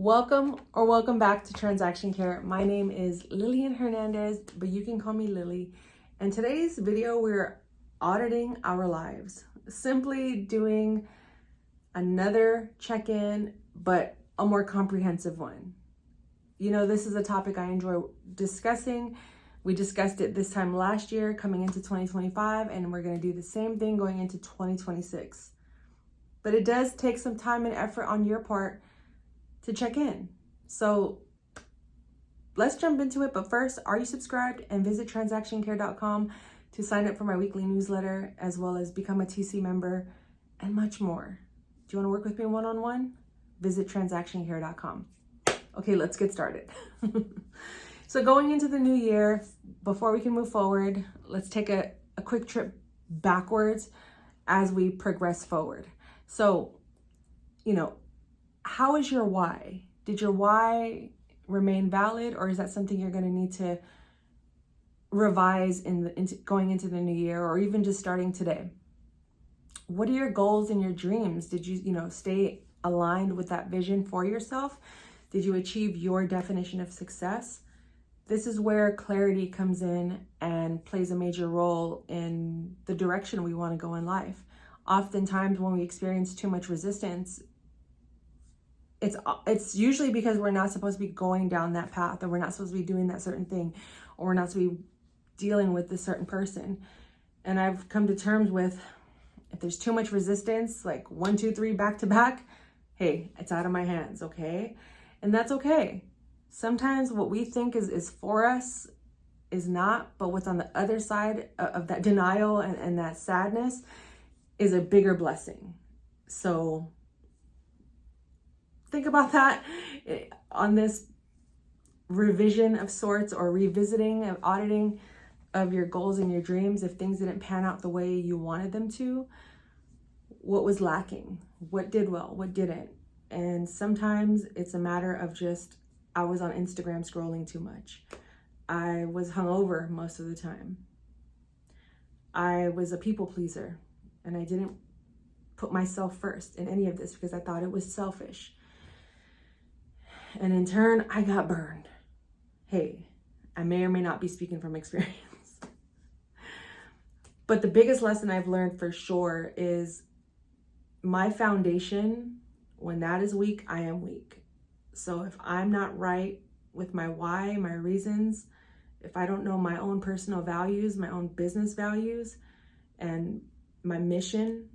Welcome back to Transaction Care. My name is Lillian Hernandez, but you can call me Lily. In today's video, we're auditing our lives. Simply doing another check-in, but a more comprehensive one. You know, this is a topic I enjoy discussing. We discussed it this time last year, coming into 2025, and we're going to do the same thing going into 2026. But it does take some time and effort on your part to check in. So let's jump into it. But first, are you subscribed? And visit transactioncare.com to sign up for my weekly newsletter, as well as become a TC member and much more. Do you want to work with me one-on-one? Visit transactioncare.com. Okay, let's get started. So going into the new year, before we can move forward, let's take a quick trip backwards as we progress forward. So, how is your why? Did your why remain valid, or is that something you're going to need to revise going into the new year, or even just starting today? What are your goals and your dreams? Did you, stay aligned with that vision for yourself? Did you achieve your definition of success? This is where clarity comes in and plays a major role in the direction we want to go in life. Oftentimes when we experience too much resistance, it's usually because we're not supposed to be going down that path, or we're not supposed to be doing that certain thing, or we're not supposed to be dealing with this certain person. And I've come to terms with, if there's too much resistance, like 1, 2, 3 back to back, hey, it's out of my hands, okay? And that's okay. Sometimes what we think is for us is not, but what's on the other side of that denial and that sadness is a bigger blessing. So think about that on this revision of sorts, or revisiting of auditing of your goals and your dreams. If things didn't pan out the way you wanted them to, what was lacking? What did well? What didn't? And sometimes it's a matter of just, I was on Instagram scrolling too much. I was hungover most of the time. I was a people pleaser, and I didn't put myself first in any of this because I thought it was selfish. And in turn, I got burned. Hey, I may or may not be speaking from experience. But the biggest lesson I've learned for sure is my foundation, when that is weak, I am weak. So if I'm not right with my why, my reasons, if I don't know my own personal values, my own business values, and my mission,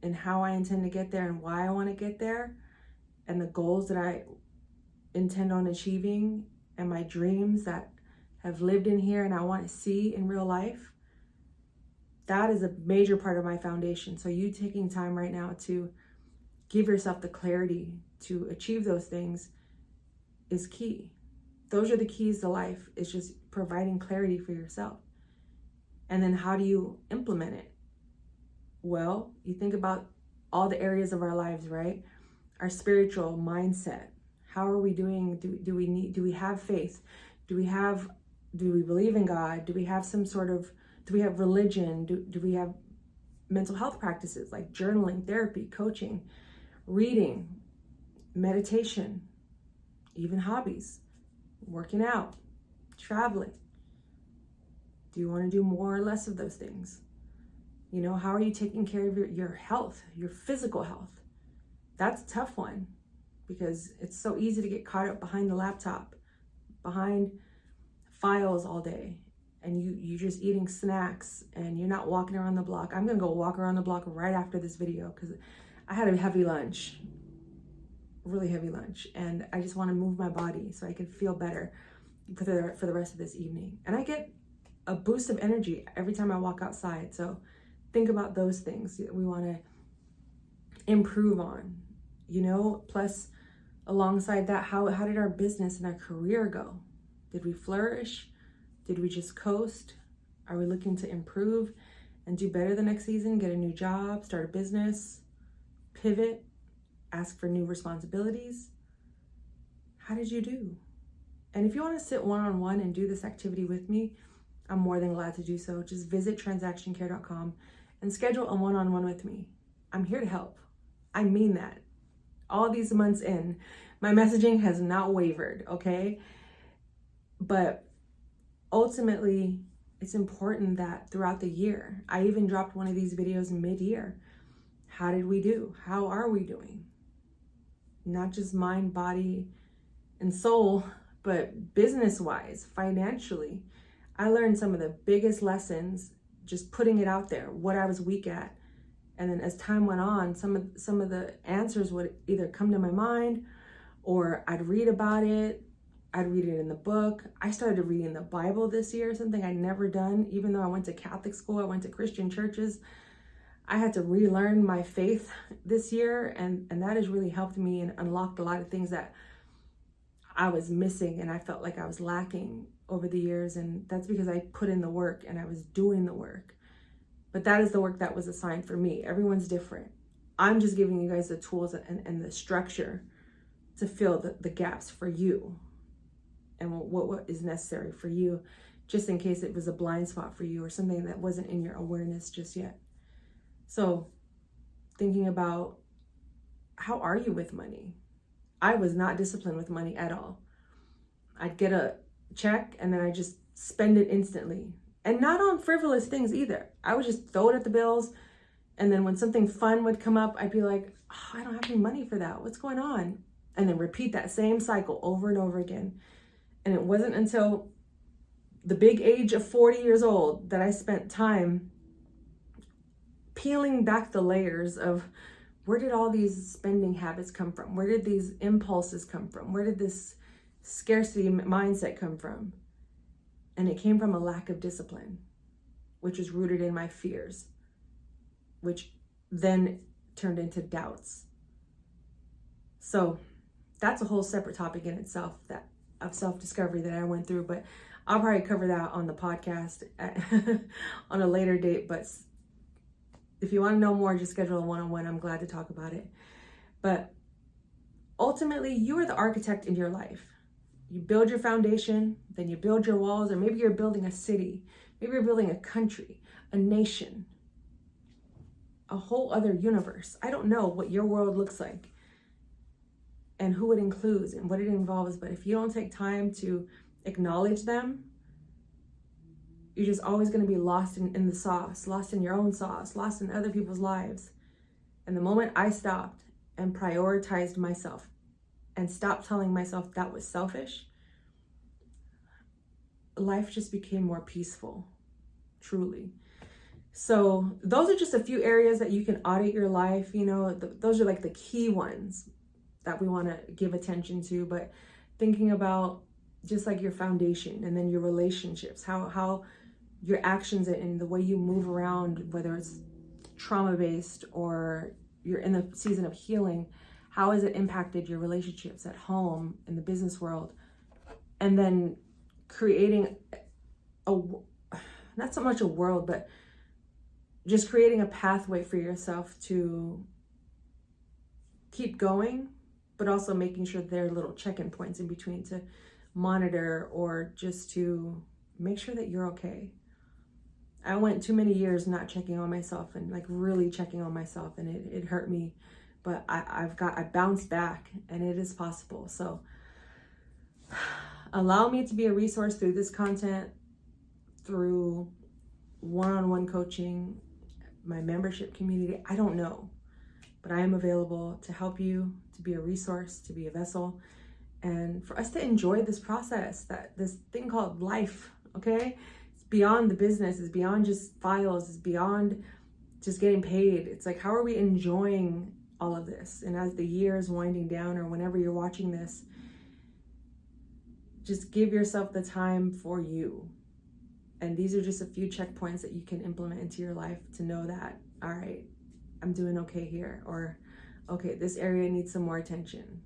and how I intend to get there and why I want to get there, and the goals that I intend on achieving, and my dreams that have lived in here and I want to see in real life, that is a major part of my foundation. So you taking time right now to give yourself the clarity to achieve those things is key. Those are the keys to life. It's just providing clarity for yourself. And then how do you implement it? Well, you think about all the areas of our lives, right? Our spiritual mindset. How are we doing? Do we have faith? Do we believe in God? Do we have do we have religion? Do we have mental health practices like journaling, therapy, coaching, reading, meditation, even hobbies, working out, traveling? Do you want to do more or less of those things? How are you taking care of your health, your physical health? That's a tough one, because it's so easy to get caught up behind the laptop, behind files all day, and you're just eating snacks and you're not walking around the block. I'm gonna go walk around the block right after this video because I had a heavy lunch, really heavy lunch, and I just want to move my body so I can feel better for the rest of this evening. And I get a boost of energy every time I walk outside. So think about those things that we want to improve on, plus alongside that, how did our business and our career go? Did we flourish? Did we just coast? Are we looking to improve and do better the next season? Get a new job, start a business, pivot, ask for new responsibilities? How did you do? And if you want to sit one-on-one and do this activity with me, I'm more than glad to do so. Just visit transactioncare.com and schedule a one-on-one with me. I'm here to help. I mean that. All these months in, My messaging has not wavered, okay? But ultimately, it's important that throughout the year, I even dropped one of these videos mid-year. How did we do? How are we doing? Not just mind, body, and soul, but business-wise, financially. I learned some of the biggest lessons just putting it out there, what I was weak at. And then as time went on, some of the answers would either come to my mind, or I'd read about it. I'd read it in the book. I started reading the Bible this year, something I'd never done. Even though I went to Catholic school, I went to Christian churches, I had to relearn my faith this year, and that has really helped me and unlocked a lot of things that I was missing and I felt like I was lacking over the years. And that's because I put in the work and I was doing the work. But that is the work that was assigned for me. Everyone's different. I'm just giving you guys the tools and the structure to fill the gaps for you and what is necessary for you, just in case it was a blind spot for you or something that wasn't in your awareness just yet. So thinking about, how are you with money? I was not disciplined with money at all. I'd get a check and then I just spend it instantly. And not on frivolous things either. I would just throw it at the bills. And then when something fun would come up, I'd be like, oh, I don't have any money for that. What's going on? And then repeat that same cycle over and over again. And it wasn't until the big age of 40 years old that I spent time peeling back the layers of, where did all these spending habits come from? Where did these impulses come from? Where did this scarcity mindset come from? And it came from a lack of discipline, which was rooted in my fears, which then turned into doubts. So that's a whole separate topic in itself, that of self-discovery that I went through, but I'll probably cover that on the podcast on a later date. But if you want to know more, just schedule a one-on-one. I'm glad to talk about it. But ultimately, you are the architect in your life. You build your foundation, then you build your walls, or maybe you're building a city, maybe you're building a country, a nation, a whole other universe. I don't know what your world looks like and who it includes and what it involves, but if you don't take time to acknowledge them, you're just always going to be lost in the sauce, lost in your own sauce, lost in other people's lives. And the moment I stopped and prioritized myself and stopped telling myself that was selfish, life just became more peaceful, truly. So those are just a few areas that you can audit your life. You know, those are like the key ones that we want to give attention to. But thinking about just like your foundation and then your relationships, how your actions and the way you move around, whether it's trauma-based or you're in the season of healing, how has it impacted your relationships at home, in the business world? And then creating not so much a world, but just creating a pathway for yourself to keep going, but also making sure there are little check-in points in between to monitor or just to make sure that you're okay. I went too many years not checking on myself and like really checking on myself, and it hurt me, but I bounced back, and it is possible. So allow me to be a resource through this content, through one-on-one coaching, my membership community. I don't know, but I am available to help you, to be a resource, to be a vessel, and for us to enjoy this process, that this thing called life, okay? It's beyond the business, it's beyond just files, it's beyond just getting paid. It's like, how are we enjoying all of this? And as the year is winding down, or whenever you're watching this, just give yourself the time for you. And these are just a few checkpoints that you can implement into your life to know that, all right, I'm doing okay here, or okay, this area needs some more attention.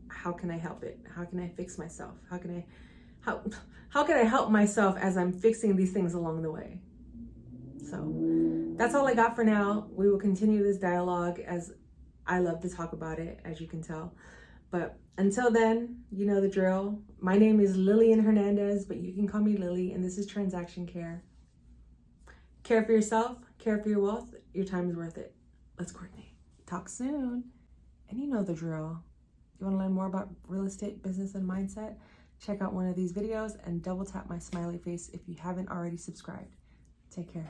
How can I help it? How can I fix myself? How can I help myself as I'm fixing these things along the way? So that's all I got for now. We will continue this dialogue, as I love to talk about it, as you can tell. But until then, you know the drill. My name is Lillian Hernandez, but you can call me Lily, and this is Transaction Care. Care for yourself, care for your wealth. Your time is worth it. Let's coordinate. Talk soon. And you know the drill. You want to learn more about real estate, business, and mindset? Check out one of these videos and double tap my smiley face if you haven't already subscribed. Take care.